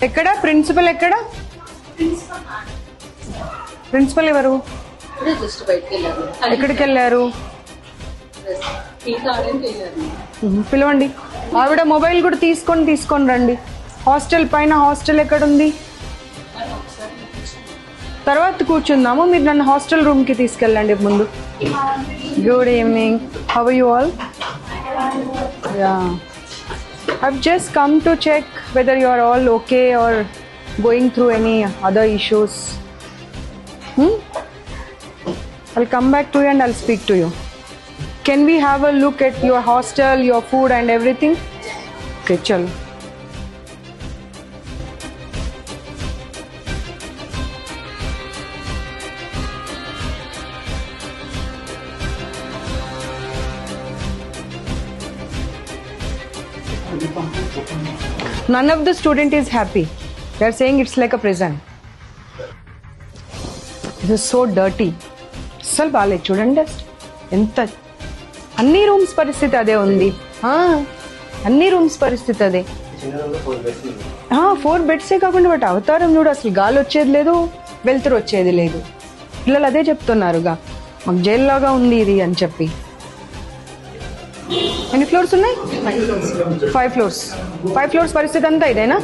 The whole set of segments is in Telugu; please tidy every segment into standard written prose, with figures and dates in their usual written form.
ఎక్కడ ప్రిన్సిపల్ ఎక్కడ? ప్రిన్సిపల్ ఎవరు? ఎక్కడికి వెళ్ళారు? పిలవండి. ఆవిడ మొబైల్ కూడా తీసుకొని రండి. హాస్టల్ పైన హాస్టల్ ఎక్కడుంది? తర్వాత కూర్చుందాము. మీరు నన్ను హాస్టల్ రూమ్కి తీసుకెళ్ళండి ముందు. Good evening. How are you all? Yeah, I've just come to check whether you are all okay or going through any other issues. I'll come back to you and I'll speak to you. Can we have a look at your hostel, your food and everything? Okay, chalo. None of the student is happy. They are saying it's like a prison. This is so dirty. అస్సలు బాగాలేదు చూడండి. ఎంత అన్ని రూమ్స్ పరిస్థితి అదే ఉంది. అన్ని రూమ్స్ పరిస్థితి అదే. 4 బెడ్సే కాకుండా వాటి అవతారం చూడు. అసలు గాలి వచ్చేది లేదు, వెలుతురు వచ్చేది లేదు. పిల్లలు అదే చెప్తున్నారుగా, మాకు జైల్లాగా ఉంది ఇది అని చెప్పి. ఎన్ని ఫ్లోర్స్ ఉన్నాయి? 5 ఫ్లోర్స్. 5 ఫ్లోర్స్ పరిస్థితి అంతా ఇదేనా?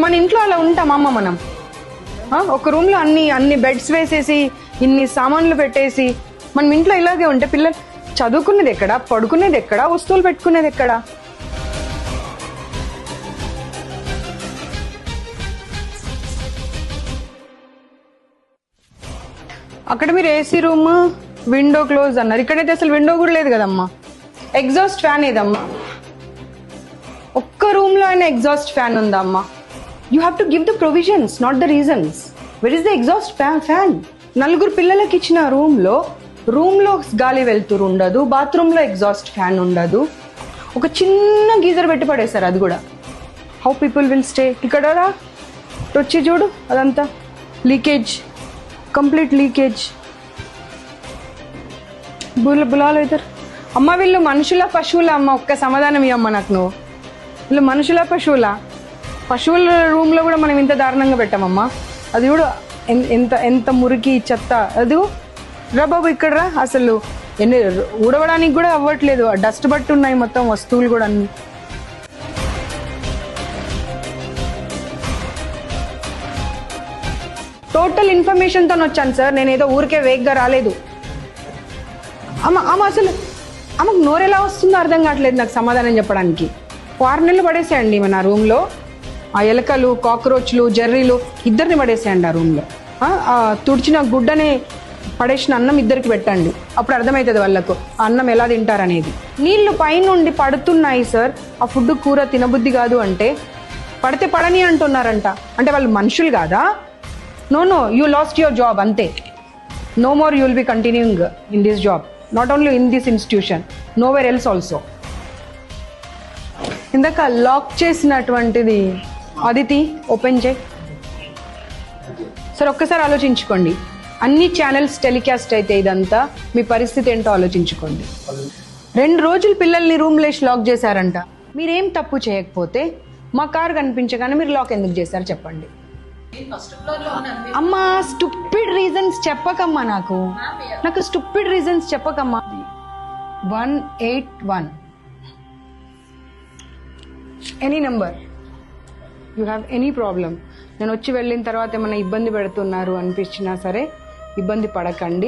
మన ఇంట్లో అలా ఉంటామమ్మ మనం? ఒక రూమ్లో అన్ని బెడ్స్ వేసేసి ఇన్ని సామాన్లు పెట్టేసి మనం ఇంట్లో ఇలాగే ఉంటే పిల్లలు చదువుకునేది ఎక్కడ, పడుకునేది ఎక్కడ, వస్తువులు పెట్టుకునేది ఎక్కడ? అక్కడ మీరు ఏసీ రూమ్, విండో క్లోజ్ అన్నారు. ఇక్కడైతే అసలు విండో కూడా లేదు కదమ్మా. ఎగ్జాస్ట్ ఫ్యాన్ ఏదమ్మా? ఒక్క రూమ్ లో అయినా ఎగ్జాస్ట్ ఫ్యాన్ ఉందా అమ్మా? You have to give the provisions, not the reasons. Where is the exhaust fan? 4 పిల్లలకి ఇచ్చిన రూమ్ లో గాలి వెళ్తురు ఉండదు, బాత్రూమ్ లో ఎగ్జాస్ట్ ఫ్యాన్ ఉండదు, ఒక చిన్న గీజర్ పెట్టి పడేశారు, అది కూడా. How people will stay? ఇక్కడ రా, వచ్చి చూడు, అదంతా లీకేజ్, కంప్లీట్ లీకేజ్. బులాలు అవుతారు అమ్మ. వీళ్ళు మనుషుల పశువుల అమ్మ? ఒక్క సమాధానం ఇవ్వమ్మ నాకు నువ్వు. వీళ్ళు మనుషుల పశువుల? పశువుల రూమ్లో కూడా మనం ఇంత దారుణంగా పెట్టామమ్మా. అది కూడా ఎంత మురికి చెత్త. అది రా బాబు, ఇక్కడ రా. అసలు ఊడవడానికి కూడా అవ్వట్లేదు, డస్ట్ బట్టి ఉన్నాయి మొత్తం వస్తువులు కూడా అన్ని. టోటల్ ఇన్ఫర్మేషన్తో వచ్చాను సార్, నేను ఏదో ఊరికే వేగ్గా రాలేదు. అమ్మ అసలు ఆమెకు నోరెలా వస్తుందో అర్థం కావట్లేదు నాకు సమాధానం చెప్పడానికి. 6 నెలలు పడేసేయండి మన రూమ్లో. ఆ ఎలకలు, కాక్రోచ్లు, జర్రీలు ఇద్దరిని పడేసేయండి ఆ రూమ్లో. తుడిచిన గుడ్డని పడేసిన అన్నం ఇద్దరికి పెట్టండి, అప్పుడు అర్థమవుతుంది వాళ్ళకు ఆ అన్నం ఎలా తింటారనేది. నీళ్లు పైనుండి పడుతున్నాయి సార్, ఆ ఫుడ్ కూర తినబుద్ధి కాదు అంటే పడితే పడని అంటున్నారంట. అంటే వాళ్ళు మనుషులు కాదా? No, you lost your job అంతే. No more you will be continuing in this job. Not only in this institution, nowhere else also. ఇందాక లాక్ చేసినటువంటిది అదితి ఓపెన్ చేయి సార్. ఒక్కసారి ఆలోచించుకోండి, అన్ని ఛానల్స్ టెలికాస్ట్ అయితే ఇదంతా మీ పరిస్థితి ఏంటో ఆలోచించుకోండి. 2 రోజులు పిల్లల్ని రూమ్లో లాక్ చేశారంట. మీరేం తప్పు చేయకపోతే మా కార్ కనిపించగానే మీరు లాక్ ఎందుకు చేశారు చెప్పండి. అమ్మా, స్టూపిడ్ రీజన్స్ చెప్పకమ్మా, నాకు స్టూపిడ్ రీజన్స్ చెప్పకమ్మా. 181 any number, you have any problem. నేను వచ్చి వెళ్ళిన తర్వాత ఏమైనా ఇబ్బంది పెడుతున్నారు అనిపించినా సరే ఇబ్బంది పడకండి.